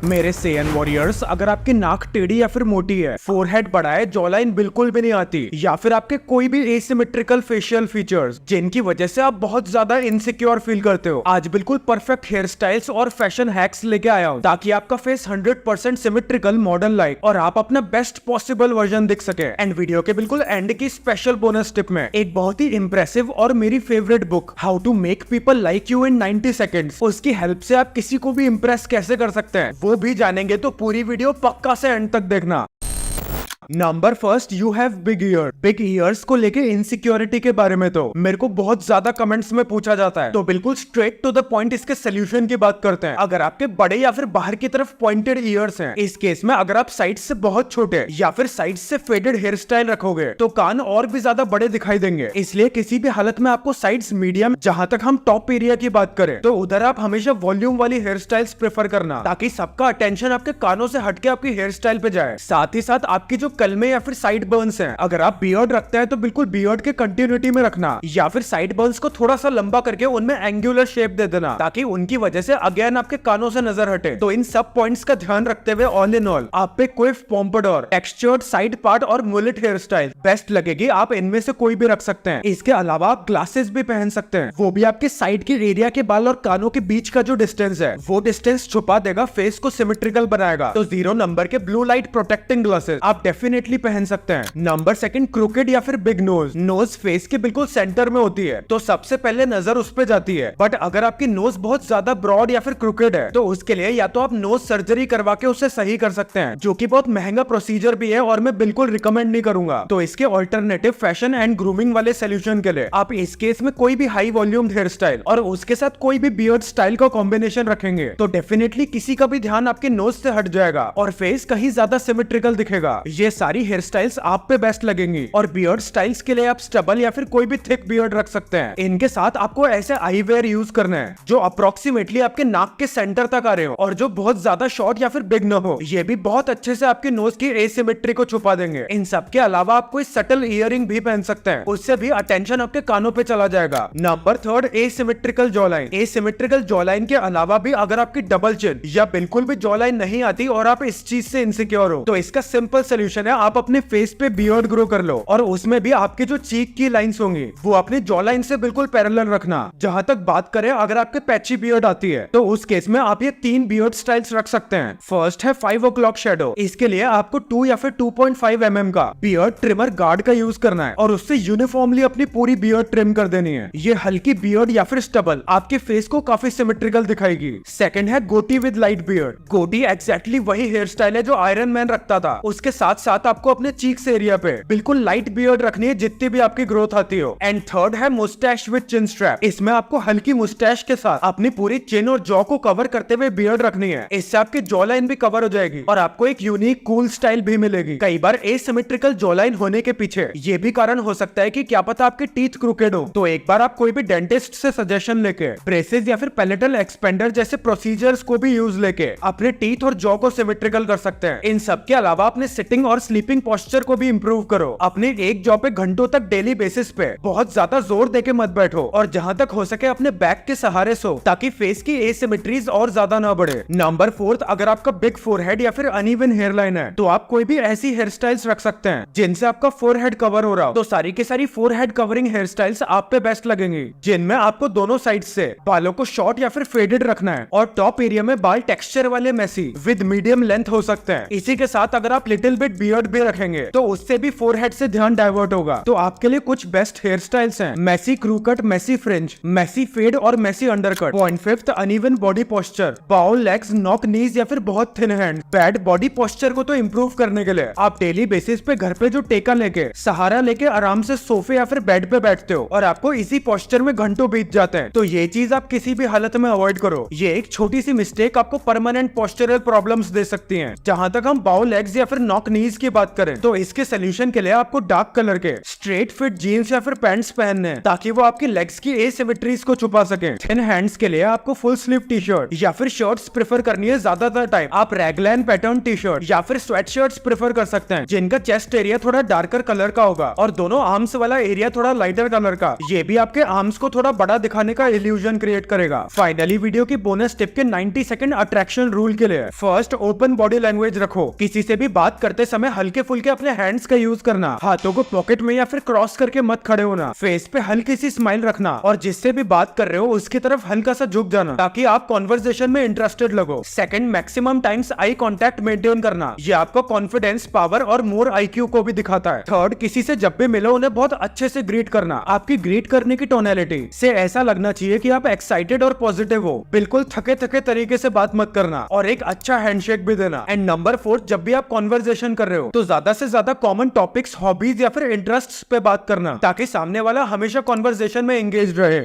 मेरे Saiyan warriors, अगर आपकी नाक टेढ़ी या फिर मोटी है, फोरहेड बड़ा है, जॉलाइन बिल्कुल भी नहीं आती, या फिर आपके कोई भी एसिमेट्रिकल फेशियल फीचर्स जिनकी वजह से आप बहुत ज्यादा इनसिक्योर फील करते हो, आज बिल्कुल परफेक्ट हेयर स्टाइल्स और फैशन हैक्स लेके आया हूँ ताकि आपका फेस 100% सिमेट्रिकल, मॉडल लाइक और आप अपना बेस्ट पॉसिबल वर्जन दिख सके। एंड वीडियो के बिल्कुल एंड की स्पेशल बोनस टिप में एक बहुत ही इंप्रेसिव और मेरी favourite book how to make people like you in 90 seconds, उसकी हेल्प से आप किसी को भी इंप्रेस कैसे कर सकते हैं वो भी जानेंगे, तो पूरी वीडियो पक्का से एंड तक देखना। Number first, you have big year. Big years को लेके इनसिक्योरिटी के बारे में तो मेरे को बहुत ज्यादा कमेंट्स में पूछा जाता है, तो बिल्कुल स्ट्रेट टू द पॉइंट इसके सोल्यूशन की बात करते हैं। अगर आपके बड़े या फिर बाहर की तरफ पॉइंटेड ईयर्स हैं, इस केस में अगर आप साइड से बहुत छोटे या फिर साइड से फेडेड हेयर स्टाइल रखोगे तो कान और भी ज्यादा बड़े दिखाई देंगे। इसलिए किसी भी हालत में आपको साइड्स मीडियम, जहां तक हम टॉप एरिया की बात करें तो उधर आप हमेशा वॉल्यूम वाली हेयर स्टाइल्स प्रेफर करना, ताकि सबका अटेंशन आपके कानों से हटके आपकी हेयर स्टाइल पे जाए। साथ ही साथ आपकी जो कलमे या फिर साइड बर्न्स हैं, अगर आप बियर्ड रखते हैं तो बिल्कुल बियर्ड के कंटिन्यूटी में रखना, या फिर साइड बर्न्स को थोड़ा सा लंबा करके उनमें एंगुलर शेप दे देना, ताकि उनकी वजह से अगेन आपके कानों से नजर हटे। तो इन सब पॉइंट्स का ध्यान रखते हुए ऑल इन ऑल आप पे क्विफ, पोम्पाडोर, टेक्सचर्ड साइड पार्ट और मुलेट हेयर स्टाइल बेस्ट लगेगी। आप इनमें से कोई भी रख सकते हैं। इसके अलावा आप ग्लासेस भी पहन सकते हैं, वो भी आपके साइड के एरिया के बाल और कानों के बीच का जो डिस्टेंस है वो डिस्टेंस छुपा देगा, फेस को सिमेट्रिकल बनाएगा। तो 0 नंबर के ब्लू लाइट प्रोटेक्टिंग ग्लासेस आप डेफिनेटली पहन सकते हैं। नंबर सेकंड, क्रूकेड या फिर बिग नोज। नोज फेस के बिल्कुल सेंटर में होती है, तो सबसे पहले नजर उस पे जाती है। बट अगर आपकी नोज बहुत ज्यादा ब्रॉड या फिर क्रूकेड है तो उसके लिए या तो आप नोज सर्जरी करवा के उसे सही कर सकते हैं, जो कि बहुत महंगा प्रोसीजर भी है और मैं बिल्कुल रिकमेंड नहीं करूंगा। तो इसके ऑल्टरनेटिव फैशन एंड ग्रूमिंग वाले सोल्यूशन के लिए आप इस केस में कोई भी हाई वॉल्यूम हेयर स्टाइल और उसके साथ कोई भी बियर्ड स्टाइल का कॉम्बिनेशन रखेंगे तो डेफिनेटली किसी का भी ध्यान आपके नोज से हट जाएगा और फेस कहीं ज्यादा सिमेट्रिकल दिखेगा। ये सारी हेयर स्टाइल्स आप पे बेस्ट लगेंगी। और बियर्ड स्टाइल्स के लिए आप स्टबल या फिर कोई भी थिक बियर्ड रख सकते हैं। इनके साथ आपको ऐसे आई वेयर यूज करना है जो अप्रोक्सीमेटली आपके नाक के सेंटर तक आ रहे हो और जो बहुत ज्यादा शॉर्ट या फिर बिग न हो। ये भी बहुत अच्छे से आपके नोज की एसिमेट्री को छुपा देंगे। इन सब के अलावा आप कोई सटल इयरिंग भी पहन सकते हैं, उससे भी अटेंशन आपके कानों पे चला जाएगा। Number third, asymmetrical jawline. Asymmetrical jawline के अलावा भी अगर आपकी डबल चिन या बिल्कुल भी जॉलाइन नहीं आती और आप इस चीज से इनसिक्योर हो तो इसका सिंपल सोल्यूशन है, आप अपने फेस पे बियर्ड ग्रो कर लो और उसमें भी आपके जो चीक की लाइंस होंगी वो अपनी जॉ लाइन से बिल्कुल पैरेलल रखना। जहां तक बात करें अगर आपके पैची बियर्ड आती है तो उस केस में आप ये 3 बियर्ड स्टाइल्स रख सकते हैं। फर्स्ट है 5 o'clock शैडो। इसके लिए आपको 2 या फिर 2.5 mm का बियर्ड ट्रिमर गार्ड का यूज करना है और उससे यूनिफॉर्मली अपनी पूरी बियर्ड ट्रिम कर देनी है। ये हल्की बियर्ड या फिर स्टबल आपके फेस को काफी सिमेट्रिकल दिखाएगी। सेकंड है गोटी विद लाइट बियर्ड। गोटी एक्जैक्टली वही हेयर स्टाइल है जो आयरन मैन रखता था। उसके साथ साथ आपको अपने चीक्स एरिया पे बिल्कुल लाइट बियर्ड रखनी है जितनी भी आपकी ग्रोथ आती हो। एंड थर्ड है मुस्टैश विद चिन स्ट्रैप। इसमें आपको हल्की मुस्टैश के साथ अपनी पूरी चिन और जॉ को कवर करते हुए बियर्ड रखनी है। इससे आपकी जॉ लाइन भी कवर हो जाएगी और आपको एक यूनिक कूल स्टाइल भी मिलेगी। कई बार एसिमेट्रिकल जॉ लाइन होने के पीछे ये भी कारण हो सकता है कि क्या पता आपके टीथ क्रूकेड हो, तो एक बार आप कोई भी डेंटिस्ट से सजेशन लेके ब्रेसेस या फिर पैलेटल एक्सपेंडर जैसे प्रोसीजर्स को भी यूज लेके अपने टीथ और जॉ को सिमेट्रिकल कर सकते हैं। इन सब के अलावा अपने सिटिंग और स्लीपिंग पोस्चर को भी इंप्रूव करो। अपने एक जॉ पे घंटों तक डेली बेसिस पे बहुत ज्यादा जोर देके मत बैठो और जहां तक हो सके अपने बैक के सहारे सो, ताकि फेस की एसिमेट्रीज और ज्यादा ना बढ़े। नंबर फोर्थ, अगर आपका बिग फोरहेड या फिर अनइवन हेयरलाइन है तो आप कोई भी ऐसी हेयर स्टाइल्स रख सकते हैं जिनसे आपका फोरहेड कवर हो रहा हो। तो सारी की सारी फोरहेड कवरिंग हेयर स्टाइल्स आप पे बेस्ट लगेंगी, जिनमें आपको दोनों साइड से बालों को शॉर्ट या फिर फेडेड रखना है और टॉप एरिया में बाल टेक्सचर वाले मेसी विद मीडियम लेंथ हो सकते हैं। इसी के साथ अगर आप लिटिल बिट बियर्ड भी रखेंगे तो उससे भी फोरहेड से ध्यान डाइवर्ट होगा। तो आपके लिए कुछ बेस्ट हेयर स्टाइल्स हैं, messy crew cut, messy fringe, messy fade और messy undercut. Point fifth, uneven body posture, bow legs, knock knees या फिर बहुत thin hand. Bad body posture को तो इंप्रूव करने के लिए आप डेली बेसिस पे घर पे जो टेका लेके सहारा लेके आराम से सोफे या फिर बेड पे बैठते हो और आपको इसी पोस्चर में घंटों बीत जाते हैं, तो ये चीज आप किसी भी हालत में अवॉइड करो। ये एक छोटी सी मिस्टेक आपको परमानेंट पोस्चरल प्रॉब्लम्स दे सकती है। जहां तक हम बाउल लेग्स या फिर नॉक नीज इनसिक्योरिटीज की बात करें तो इसके सोल्यूशन के लिए आपको डार्क कलर के स्ट्रेट फिट जीन्स या फिर पैंट्स पहनने हैं ताकि वो आपकी लेग्स की एसिमेट्रीज को छुपा सके। थिन हैंड्स के लिए आपको फुल स्लीव टी शर्ट या फिर शर्ट्स प्रेफर करनी है। ज्यादातर टाइम आप रैगलैन पैटर्न टी शर्ट या फिर स्वेट शर्ट्स प्रेफर कर सकते हैं जिनका चेस्ट एरिया थोड़ा डार्कर कलर का होगा और दोनों आर्म्स वाला एरिया थोड़ा लाइटर कलर का। ये भी आपके आर्म्स को थोड़ा बड़ा दिखाने का इल्यूजन क्रिएट करेगा। फाइनली वीडियो की बोनस टिप के 90 सेकंड अट्रैक्शन रूल के लिए फर्स्ट ओपन बॉडी लैंग्वेज रखो। किसी से भी बात करते समय हल्के फुल्के अपने हैंड्स का यूज करना। हाथों को पॉकेट में या फिर क्रॉस करके मत खड़े होना। फेस पे हल्की सी स्माइल रखना और जिससे भी बात कर रहे हो उसकी तरफ हल्का सा झुक जाना ताकि आप कॉन्वर्सेशन में इंटरेस्टेड लगो। Second, maximum times eye contact maintain करना। ये आपको कॉन्फिडेंस, पावर और मोर IQ को भी दिखाता है। थर्ड, किसी से जब भी मिलो उन्हें बहुत अच्छे से ग्रीट करना। आपकी ग्रीट करने की टोनैलिटी से ऐसा लगना चाहिए कि आप एक्साइटेड और पॉजिटिव हो। बिल्कुल थके थके तरीके से बात मत करना और एक अच्छा हैंडशेक भी देना। एंड नंबर 4, जब भी आप कॉन्वर्सेशन कर रहे हो तो ज्यादा से ज्यादा कॉमन टॉपिक्स, हॉबीज या फिर इंटरेस्ट्स पे बात करना ताकि सामने वाला हमेशा कॉन्वर्सेशन में एंगेज रहे।